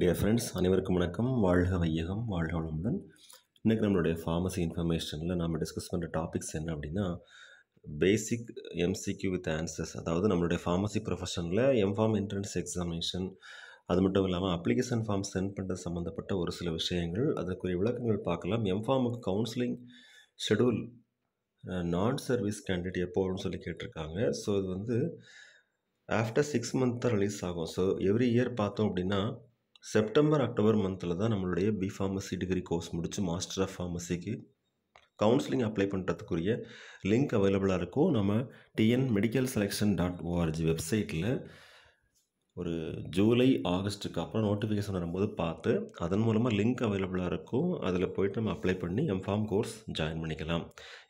Dear friends, அனைவருக்கும் வணக்கம். வாழ்க வையகம், வாழ்க வளமுடன். இன்றைக்கி நம்மளுடைய ஃபார்மசி இன்ஃபர்மேஷனில் நம்ம டிஸ்கஸ் பண்ணுற டாபிக்ஸ் என்ன அப்படின்னா, பேசிக் எம்சிக்யூ வித் ஆன்சர்ஸ். அதாவது நம்மளுடைய ஃபார்மசி ப்ரொஃபஷனில் எம்ஃபார்ம் என்ட்ரன்ஸ் எக்ஸாமினேஷன், அது மட்டும் இல்லாமல் அப்ளிகேஷன் ஃபார்ம் சென்ட் பண்ணுறது சம்மந்தப்பட்ட ஒரு சில விஷயங்கள், அதற்குரிய விளக்கங்கள் பார்க்கலாம். எம்ஃபார்முக்கு counselling schedule non service candidate எப்போ வரும்னு சொல்லி கேட்டிருக்காங்க. ஸோ இது வந்து ஆஃப்டர் 6 மந்த் தான் ரிலீஸ் ஆகும். ஸோ எவ்ரி இயர் பார்த்தோம் அப்படின்னா செப்டம்பர் அக்டோபர் மந்தில் தான் நம்மளுடைய பிஃபார்மசி டிகிரி கோர்ஸ் முடித்து மாஸ்டர் ஆஃப் ஃபார்மசிக்கு கவுன்சிலிங் அப்ளை பண்ணுறதுக்குரிய லிங்க் அவைலபிளாக இருக்கும். நம்ம tnmedicalselection.org வெப்சைட்டில் ஒரு ஜூலை ஆகஸ்ட்டுக்கு அப்புறம் நோட்டிஃபிகேஷன் வரும்போது பார்த்து அதன் மூலமாக லிங்க் அவைலபிளாக இருக்கும். அதில் போய்ட்டு நம்ம அப்ளை பண்ணி எம்ஃபார்ம் கோர்ஸ் ஜாயின் பண்ணிக்கலாம்.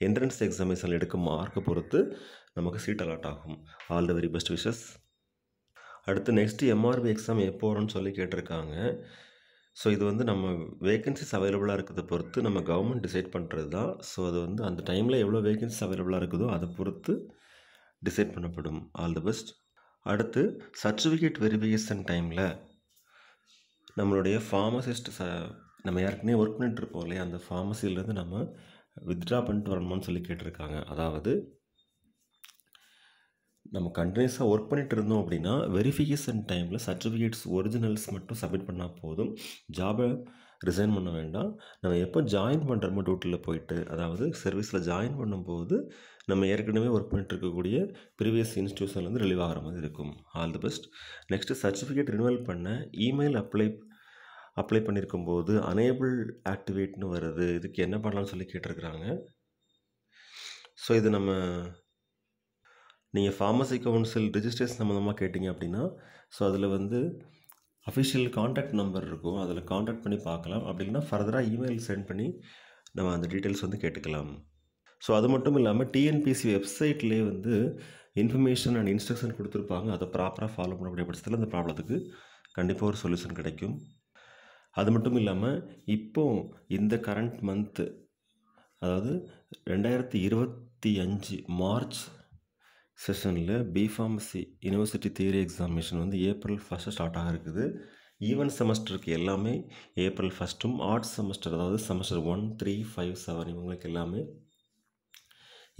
என்ட்ரன்ஸ் எக்ஸாமினேஷன் எடுக்க மார்க்கை பொறுத்து நமக்கு சீட் அலாட் ஆகும். All the very best wishes. அடுத்து நெக்ஸ்ட்டு எம்ஆர்பி எக்ஸாம் எப்போ வரும்னு சொல்லி கேட்டிருக்காங்க. ஸோ இது வந்து நம்ம வேகன்சிஸ் அவைலபிளாக இருக்கிறத பொறுத்து நம்ம கவர்மெண்ட் டிசைட் பண்ணுறது தான். ஸோ அது வந்து அந்த டைமில் எவ்வளோ வேகன்சிஸ் அவைலபிளாக இருக்குதோ அதை பொறுத்து டிசைட் பண்ணப்படும். All the best. அடுத்து சர்டிஃபிகேட் வெரிஃபிகேஷன் டைமில் நம்மளுடைய ஃபார்மசிஸ்ட் நம்ம ஏற்கனவே ஒர்க் பண்ணிட்டுருப்போம் இல்லையா, அந்த ஃபார்மசிலேருந்து நம்ம வித்ட்ரா பண்ணிட்டு வரணும்னு சொல்லி கேட்டிருக்காங்க. அதாவது நம்ம கண்டினியூஸாக ஒர்க் பண்ணிட்டு இருந்தோம் அப்படின்னா வெரிஃபிகேஷன் டைமில் சர்டிஃபிகேட்ஸ் ஒரிஜினல்ஸ் மட்டும் சப்மிட் பண்ணால் போதும். ஜாபை ரிசைன் பண்ண வேண்டாம். நம்ம எப்போ ஜாயின் பண்ணுறோமோ டியூட்டியில் போயிட்டு, அதாவது சர்வீஸில் ஜாயின் பண்ணும்போது நம்ம ஏற்கனவே ஒர்க் பண்ணிட்டு இருக்கக்கூடிய ப்ரீவியஸ் இன்ஸ்டியூஷன்லேருந்து ரிலீவ் ஆகிற மாதிரி இருக்கும். All the best. Next certificate renewal பண்ண இமெயில் அப்ளை பண்ணியிருக்கும் போது அனேபிள் ஆக்டிவேட்னு வருது. இதுக்கு என்ன பண்ணலாம்னு சொல்லி கேட்டிருக்கிறாங்க. ஸோ இது நம்ம நீங்கள் ஃபார்மசி கவுன்சில் ரிஜிஸ்ட்ரேஷன் சம்மந்தமாக கேட்டிங்க அப்படின்னா, ஸோ அதில் வந்து அஃபிஷியல் காண்டாக்ட் நம்பர் இருக்கும். அதில் காண்டாக்ட் பண்ணி பார்க்கலாம். அப்படி இல்லைன்னா ஃபர்தராக இமெயில் சென்ட் பண்ணி நம்ம அந்த டீட்டெயில்ஸ் வந்து கேட்டுக்கலாம். ஸோ அது மட்டும் இல்லாமல் டிஎன்பிசி வெப்சைட்லேயே வந்து இன்ஃபர்மேஷன் அண்ட் இன்ஸ்ட்ரக்ஷன் கொடுத்துருப்பாங்க. அதை ப்ராப்பராக ஃபாலோ பண்ணக்கூடிய பட்சத்தில் அந்த ப்ராப்ளத்துக்கு கண்டிப்பாக ஒரு சொல்யூஷன் கிடைக்கும். அது மட்டும் இல்லாமல் இப்போது இந்த கரண்ட் மந்த்து, அதாவது 2025 மார்ச் செஷனில் பிஃபார்மசி யூனிவர்சிட்டி தியரி எக்ஸாமினேஷன் வந்து ஏப்ரல் 1 ஸ்டார்ட் ஆக இருக்குது. ஈவன் செமஸ்டருக்கு எல்லாமே ஏப்ரல் 1, ஆர்ட்ஸ் செமஸ்டர் அதாவது செமஸ்டர் 1, 3, 5, 7 இவங்களுக்கு எல்லாமே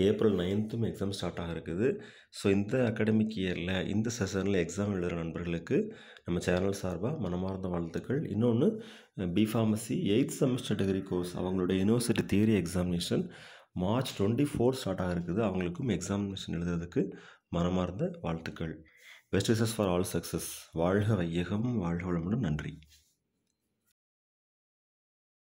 ஏப்ரல் 9 எக்ஸாம் ஸ்டார்ட் ஆக இருக்குது. ஸோ இந்த அகாடமிக் இயரில் இந்த செஷனில் எக்ஸாம் எழுதுகிற நண்பர்களுக்கு நம்ம சேனல் சார்பாக மனமார்ந்த வாழ்த்துக்கள். இன்னொன்று B pharmacy 8th semester degree course அவங்களுடைய university theory examination March 24 start ஆக இருக்குது. அவங்களுக்கும் எக்ஸாமினேஷன் எழுதுறதுக்கு மனமார்ந்த வாழ்த்துக்கள். Best wishes for all success. வாழ்க வையகம், வாழ்க வளமுடன். நன்றி.